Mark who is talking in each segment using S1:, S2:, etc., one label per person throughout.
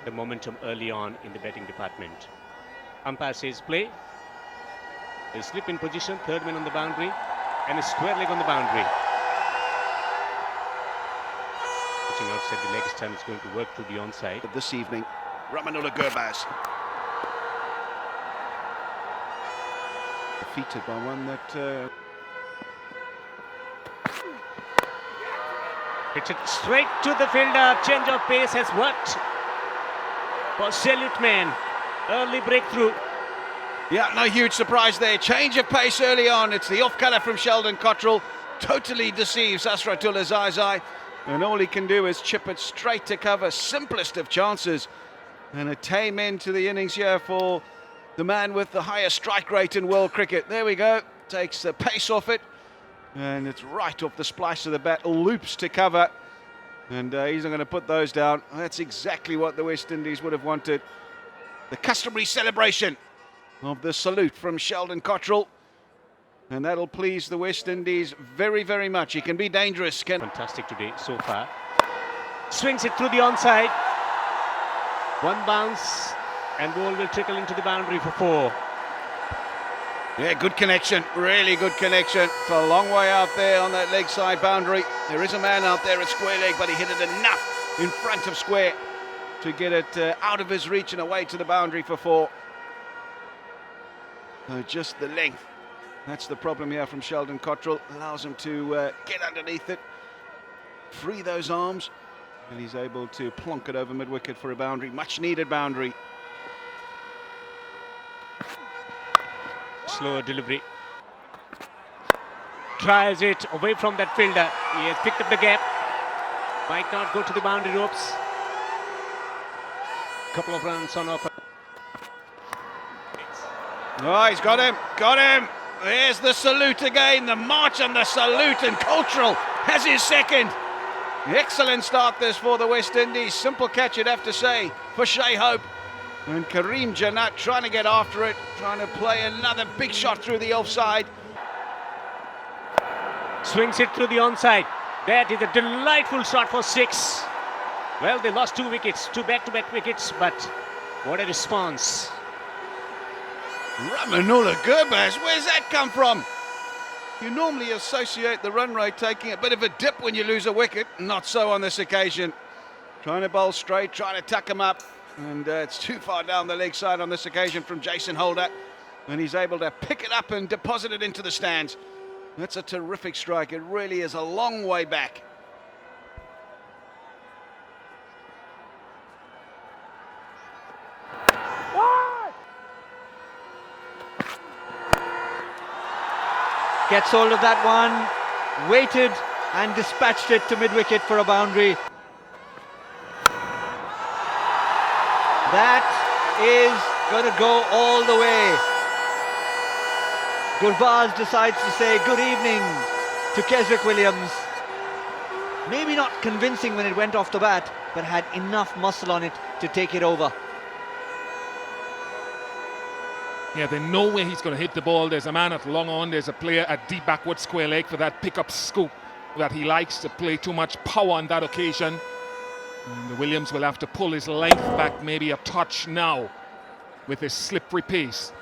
S1: the momentum early on in the batting department. Umpire says play. They slip in position, third man on the boundary, and a square leg on the boundary. Pitching outside the leg stump is going to work through the onside.
S2: This evening, Ramanullah Gurbaz. Defeated by one that...
S1: It's straight to the fielder. Change of pace has worked for Salute Man. Early breakthrough.
S2: Yeah, no huge surprise there. Change of pace early on. It's the off-colour from Sheldon Cottrell. Totally deceives Asratullah Zai. And all he can do is chip it straight to cover. Simplest of chances. And a tame end to the innings here for the man with the highest strike rate in world cricket. There we go. Takes the pace off it. And it's right off the splice of the bat. Loops to cover. And he's not going to put those down. That's exactly what the West Indies would have wanted. The customary celebration of the salute from Sheldon Cottrell. And that'll please the West Indies very, very much. He can be dangerous.
S1: Fantastic today so far. Swings it through the onside. One bounce and ball will trickle into the boundary for 4.
S2: Yeah, good connection. Really good connection. It's a long way out there on that leg side boundary. There is a man out there at square leg, but he hit it enough in front of square to get it out of his reach and away to the boundary for 4. Just the length. That's the problem here from Sheldon Cottrell. Allows him to get underneath it, free those arms, and he's able to plonk it over mid-wicket for a boundary. Much needed boundary.
S1: Slower delivery. Tries it away from that fielder. He has picked up the gap. Might not go to the boundary ropes. Couple of runs on offer.
S2: Oh, he's got him. Got him. There's the salute again. The march and the salute. And Cottrell has his second. Excellent start this for the West Indies. Simple catch, you'd have to say, for Shai Hope. And Kareem Janat trying to get after it, trying to play another big shot through the offside.
S1: Swings it through the onside. That is a delightful shot for 6. Well, they lost 2 wickets, 2 back-to-back wickets, but what a response.
S2: Ramanullah Gurbaz, where's that come from? You normally associate the run rate taking a bit of a dip when you lose a wicket. Not so on this occasion. Trying to bowl straight, trying to tuck him up. And it's too far down the leg side on this occasion from Jason Holder. And he's able to pick it up and deposit it into the stands. That's a terrific strike. It really is a long way back.
S3: Gets hold of that one, waited and dispatched it to mid-wicket for a boundary. That is going to go all the way. Gurbaz decides to say good evening to Keswick Williams. Maybe not convincing when it went off the bat, but had enough muscle on it to take it over.
S4: Yeah, they know where he's going to hit the ball. There's a man at long on, there's a player at deep backward square leg for that pick-up scoop that he likes to play. Too much power on that occasion. And Williams will have to pull his length back maybe a touch now with his slippery pace.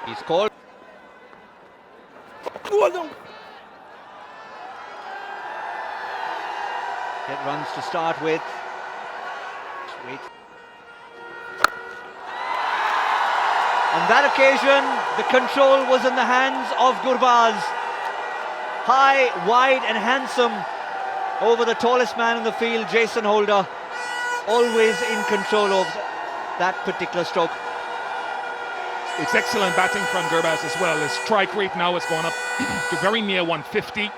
S3: He's called. Get runs to start with. Wait. On that occasion, the control was in the hands of Gurbaz. High, wide and handsome over the tallest man in the field, Jason Holder. Always in control of that particular stroke.
S4: It's excellent batting from Gurbaz as well. His strike rate now has gone up to very near 150.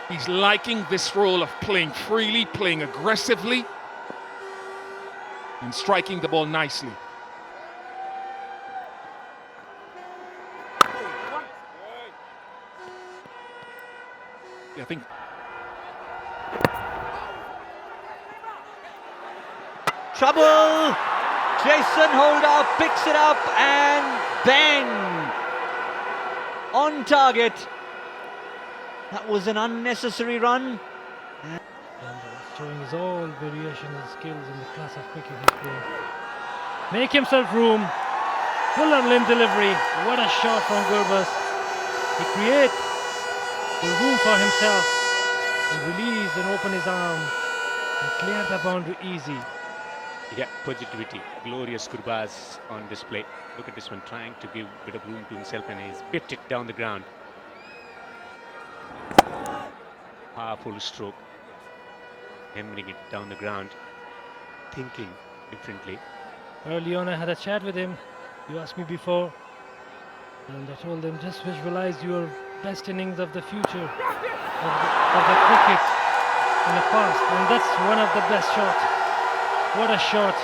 S4: He's liking this role of playing freely, playing aggressively, and striking the ball nicely. I think
S3: trouble. Jason Holder picks it up and bang. on target. That was an unnecessary run.
S5: And showing his all variation and skills in the class of cricket he's playing. Make himself room. Full on limb delivery. What a shot from Gurbaz. He creates the room for himself and release and open his arm and clear the boundary easy.
S1: Yeah, positivity. Glorious Gurbaz on display. Look at this one, trying to give a bit of room to himself, and he's bit it down the ground. Powerful stroke. Hammering it down the ground. Thinking differently.
S5: Early on I had a chat with him. You asked me before. And I told him, just visualize your best innings of the future. Of the cricket in the past. And that's one of the best shots. What a shot.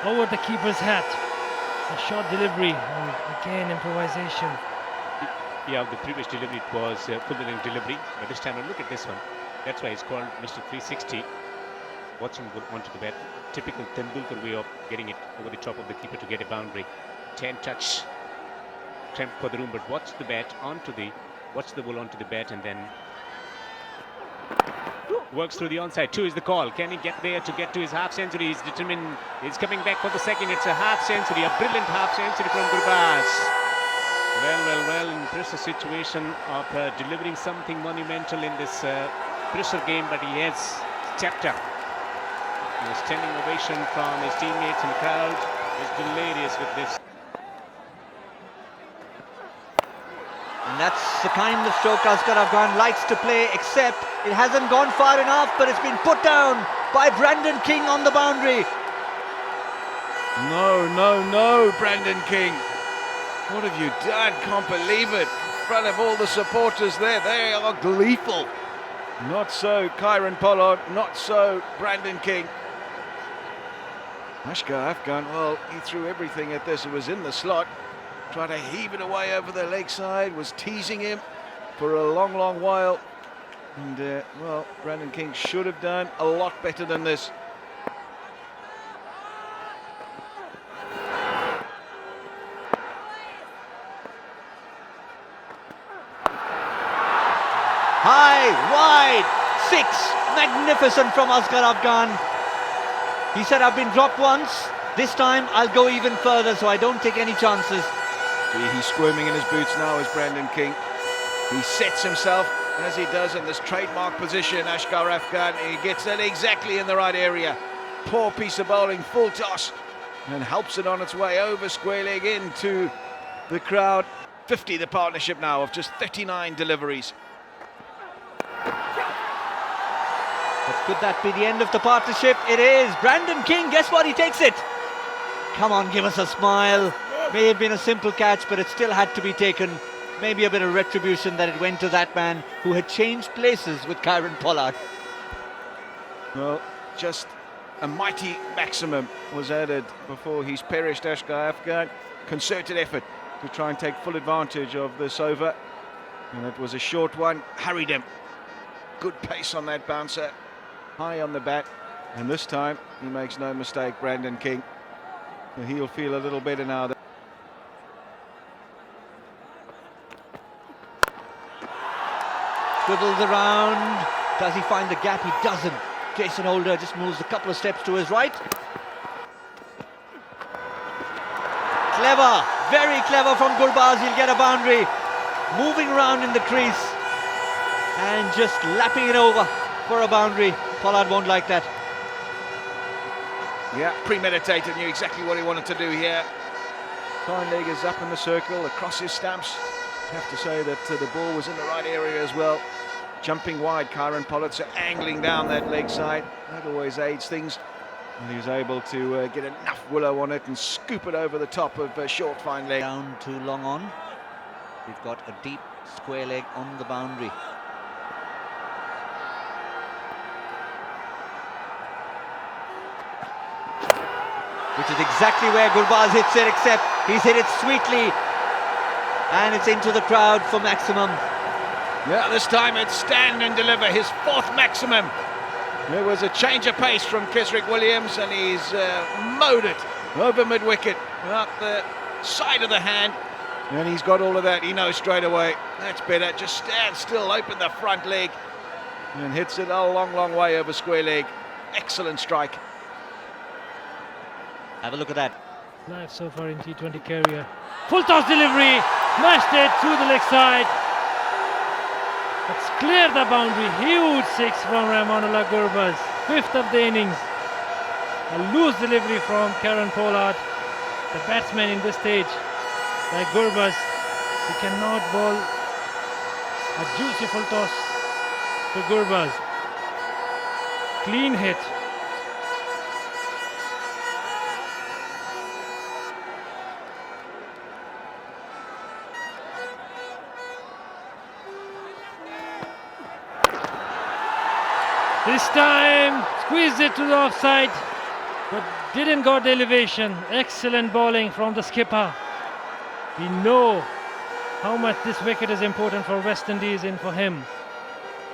S5: Over the keeper's hat. A short delivery and again improvisation.
S1: Yeah, the previous delivery it was full length delivery, but this time look at this one. That's why it's called Mr. 360. Watching onto the bat. Typical Tendulkar way of getting it over the top of the keeper to get a boundary. 10 touch. Attempt for the room, but watch the ball onto the bat, and then works through the onside. 2 is the call. Can he get there to get to his half century? He's determined. He's coming back for the second. It's a half century, a brilliant half century from Gurbaz. Well, impressive situation of delivering something monumental in this pressure game, but he has stepped up. A standing ovation from his teammates and crowd. Is delirious with this.
S3: And that's the kind of stroke Asghar Afghan likes to play, except it hasn't gone far enough, but it's been put down by Brandon King on the boundary.
S2: No, Brandon King. What have you done? Can't believe it. In front of all the supporters there, they are gleeful. Not so Kieron Pollard, not so Brandon King. Asghar Afghan, well, he threw everything at this. It was in the slot. Tried to heave it away over the leg side, was teasing him for a long while. And, well, Brandon King should have done a lot better than this.
S3: High, wide, 6. Magnificent from Asghar Afghan. He said, I've been dropped once. This time I'll go even further, so I don't take any chances.
S2: See, he's squirming in his boots now as Brandon King. He sets himself, as he does in this trademark position, Asghar Afghan. He gets it exactly in the right area. Poor piece of bowling, full toss, and helps it on its way over square leg into the crowd. 50 the partnership now of just 39 deliveries.
S3: But could that be the end of the partnership? It is. Brandon King, guess what? He takes it. Come on, give us a smile. May have been a simple catch, but it still had to be taken. Maybe a bit of retribution that it went to that man who had changed places with Kieron Pollard.
S2: Well, just a mighty maximum was added before he's perished, Asghar Afghan. Concerted effort to try and take full advantage of this over. And it was a short one, hurried him. Good pace on that bouncer, high on the bat. And this time, he makes no mistake, Brandon King. He'll feel a little better now.
S3: Scribbles around. Does he find the gap? He doesn't. Jason Holder just moves a couple of steps to his right. Clever, very clever from Gurbaz. He'll get a boundary. Moving around in the crease and just lapping it over for a boundary. Pollard won't like that.
S2: Yeah, premeditated, knew exactly what he wanted to do here. Fine leg is up in the circle, across his stumps. I have to say that the ball was in the right area as well. Jumping wide, Kieron Pollard, so angling down that leg side. That always aids things. And he was able to get enough willow on it and scoop it over the top of a short fine leg.
S3: Down too long on. We've got a deep square leg on the boundary. Which is exactly where Gurbaz hits it, except he's hit it sweetly. And it's into the crowd for maximum.
S2: Yeah, this time it's stand and deliver, his 4th maximum. There was a change of pace from Kesrick Williams, and he's mowed it over mid-wicket, up the side of the hand. And he's got all of that. He knows straight away. That's better. Just stand still, open the front leg, and hits it a long, long way over square leg. Excellent strike.
S3: Have a look at that.
S5: Live so far in T20 career. Full toss delivery, smashed it through the leg side. It's cleared the boundary. Huge six from Ramanullah Gurbaz. Fifth of the innings. A loose delivery from Karen Pollard, the batsman in this stage. Like Gurbaz, he cannot bowl a juicy full toss to Gurbaz. Clean hit. This time squeezed it to the offside, but didn't got the elevation. Excellent bowling from the skipper. We know how much this wicket is important for West Indies and for him.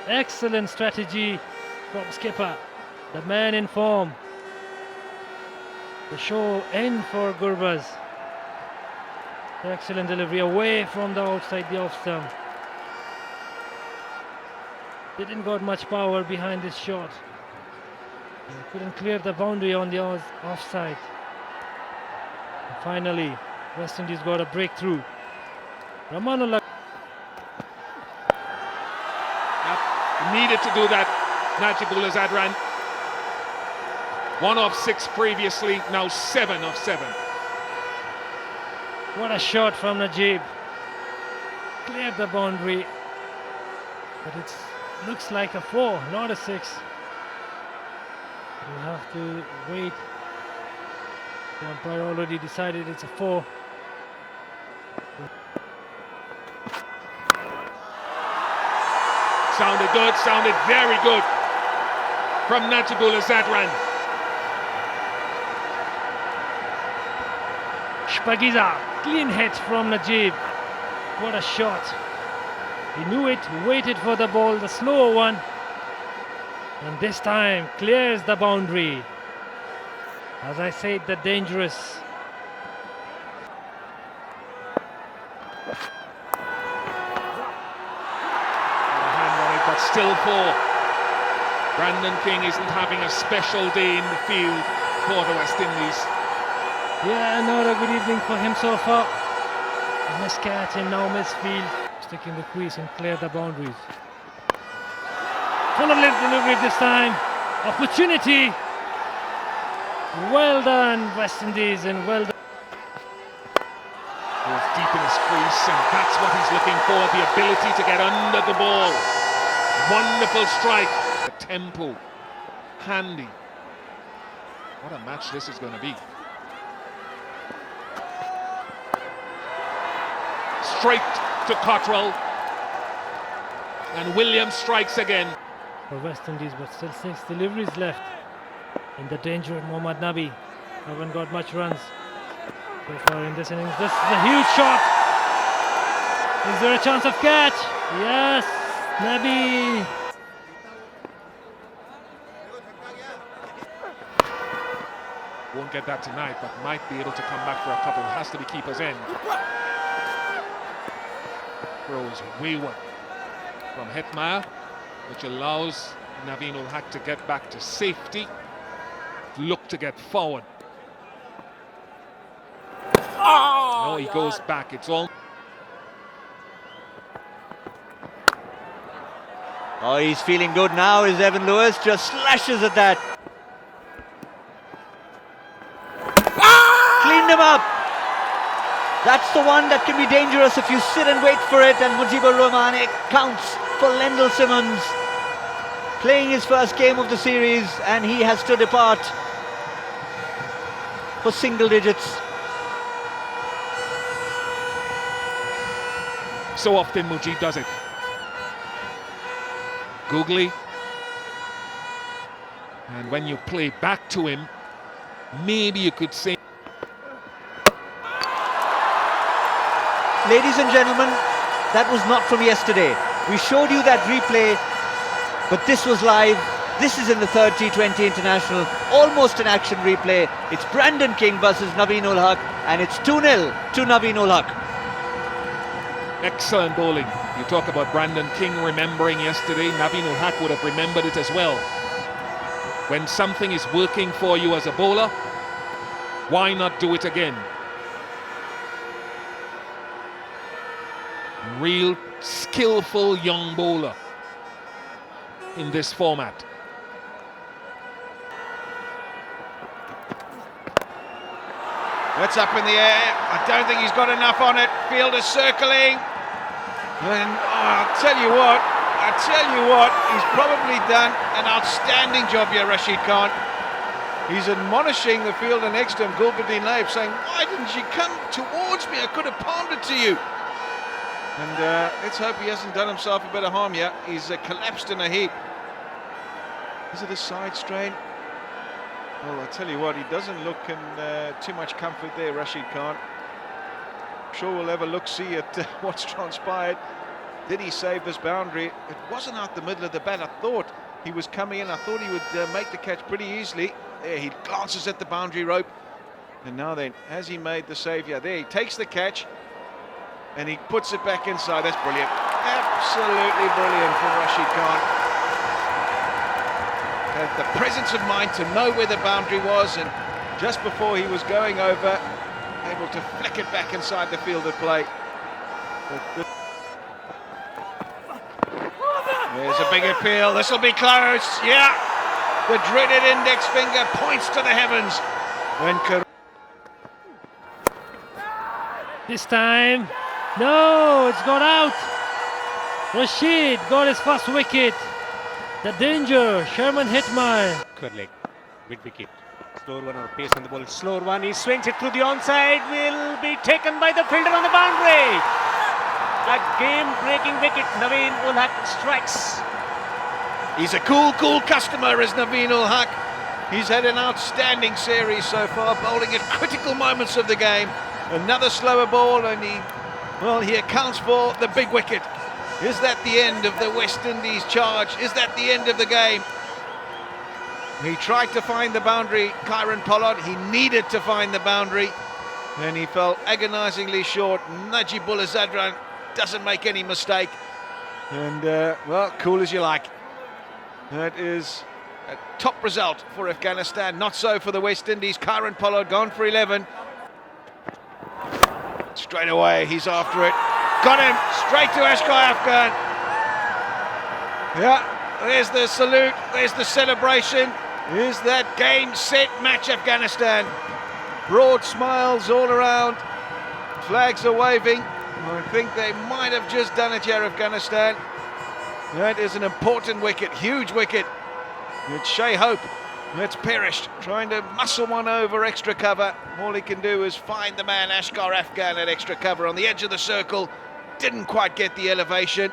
S5: Excellent strategy from skipper, the man in form. The show end for Gurbaz. Excellent delivery away from the outside, the off stump. Didn't got much power behind this shot. Couldn't clear the boundary on the offside. And finally, West Indies got a breakthrough. Ramanullah
S4: Needed to do that. Najibullah Zadran. 1 of 6 previously, now 7 of 7.
S5: What a shot from Najib. Cleared the boundary, but it looks like a 4, not a 6. You have to wait. The umpire already decided it's a 4.
S4: Sounded good, sounded very good from Najibullah Zadran.
S5: Shpagiza, clean hit from Najib. What a shot. He knew it, waited for the ball, the slower one. And this time clears the boundary. As I said, the dangerous.
S4: But still 4. Brandon King isn't having a special day in the field for the West Indies.
S5: Yeah, not a good evening for him so far. Missed catch and now missed field. Sticking the crease and clear the boundaries. Full of leg delivery this time. Opportunity. Well done, West Indies, and well done.
S4: Goes deep in his crease, and that's what he's looking for, the ability to get under the ball. Wonderful strike. The tempo. Handy. What a match this is going to be. Straight to Cottrell. And Williams strikes again.
S5: For West Indies, but still 6 deliveries left. In the danger of Mohammad Nabi. Haven't got much runs so far in this innings. This is a huge shot. Is there a chance of catch? Yes, Nabi.
S4: Won't get that tonight, but might be able to come back for a couple. Has to be keeper's end. Throws wayward from Hetmeyer, which allows Naveen ul Haq to get back to safety. Look to get forward. No, he goes back. It's all.
S3: Oh, he's feeling good now, is Evan Lewis. Just slashes at that. Cleaned him up. That's the one that can be dangerous if you sit and wait for it. And Mujibur Rahman, it counts for Lendl Simmons. Playing his first game of the series, and he has to depart for single digits.
S4: So often Mujib does it. Googly. And when you play back to him, maybe you could say.
S3: Ladies and gentlemen, that was not from yesterday. We showed you that replay, but this was live. This is in the third T20 International, almost an action replay. It's Brandon King versus Naveen ul Haq, and it's 2-0 to Naveen ul Haq.
S4: Excellent bowling. You talk about Brandon King remembering yesterday. Naveen ul Haq would have remembered it as well. When something is working for you as a bowler, why not do it again? Real skillful young bowler in this format.
S2: That's up in the air. I don't think he's got enough on it. Fielder circling. And I'll tell you what, he's probably done an outstanding job here, Rashid Khan. He's admonishing the fielder next to him, Gulbuddin Laib, saying, why didn't you come towards me? I could have palmed it to you. And let's hope he hasn't done himself a bit of harm yet. He's collapsed in a heap. Is it a side strain? Well, I tell you what, he doesn't look in too much comfort there, Rashid Khan. I'm sure we'll have a look-see at what's transpired. Did he save this boundary? It wasn't out the middle of the bat. I thought he was coming in. I thought he would make the catch pretty easily. There, he glances at the boundary rope. And now then, has he made the save? Yeah, there, he takes the catch and he puts it back inside. That's brilliant. Absolutely brilliant from Rashid Khan. Had the presence of mind to know where the boundary was, and just before he was going over, able to flick it back inside the field of play. There's a big appeal. This will be close. Yeah, the dreaded index finger points to the heavens when
S5: This time, no, it's got out. Rashid got his first wicket. The danger, Sherman Hitmar.
S1: Good leg, mid wicket. Slower one or pace on the ball. Slower one. He swings it through the onside. Will be taken by the fielder on the boundary. A game-breaking wicket. Naveen ul Haq strikes.
S2: He's a cool customer, is Naveen ul Haq. He's had an outstanding series so far, bowling at critical moments of the game. Another slower ball, and he accounts for the big wicket. Is that the end of the West Indies charge? Is that the end of the game? He tried to find the boundary, Kieron Pollard. He needed to find the boundary, and he fell agonisingly short. Najibullah Zadran doesn't make any mistake. And, well, cool as you like. That is a top result for Afghanistan. Not so for the West Indies. Kieron Pollard gone for 11. Straight away, he's after it. Got him, straight to Ashkai Afghan. Yeah, there's the salute, there's the celebration. Is that game, set, match Afghanistan. Broad smiles all around. Flags are waving. I think they might have just done it here, Afghanistan. That is an important wicket, huge wicket. It's Shea Hope that's perished, trying to muscle one over extra cover. All he can do is find the man, Ashkar Afghan, at extra cover on the edge of the circle. Didn't quite get the elevation.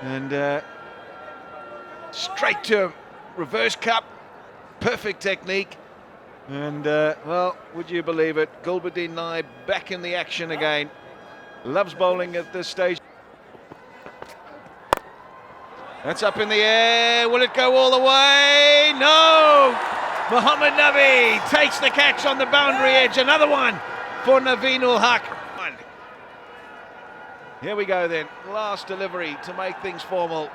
S2: And straight to him. Reverse cup. Perfect technique. And, well, would you believe it? Gulbuddin Laib back in the action again. Loves bowling at this stage. That's up in the air. Will it go all the way? No! Mohammad Nabi takes the catch on the boundary edge. Another one for Naveen ul Haq. Here we go then. Last delivery to make things formal.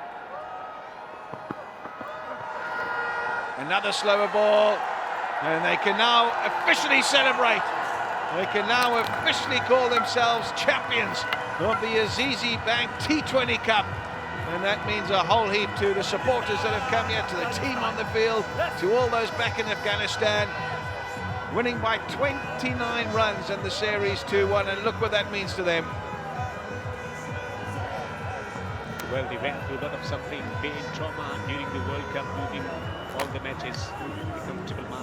S2: Another slower ball. And they can now officially celebrate. They can now officially call themselves champions of the Azizi Bank T20 Cup. And that means a whole heap to the supporters that have come here, to the team on the field, to all those back in Afghanistan. Winning by 29 runs in the series 2-1, and look what that means to them.
S1: Well, they went through a lot of suffering, pain, trauma during the World Cup, losing all the matches. A comfortable mark.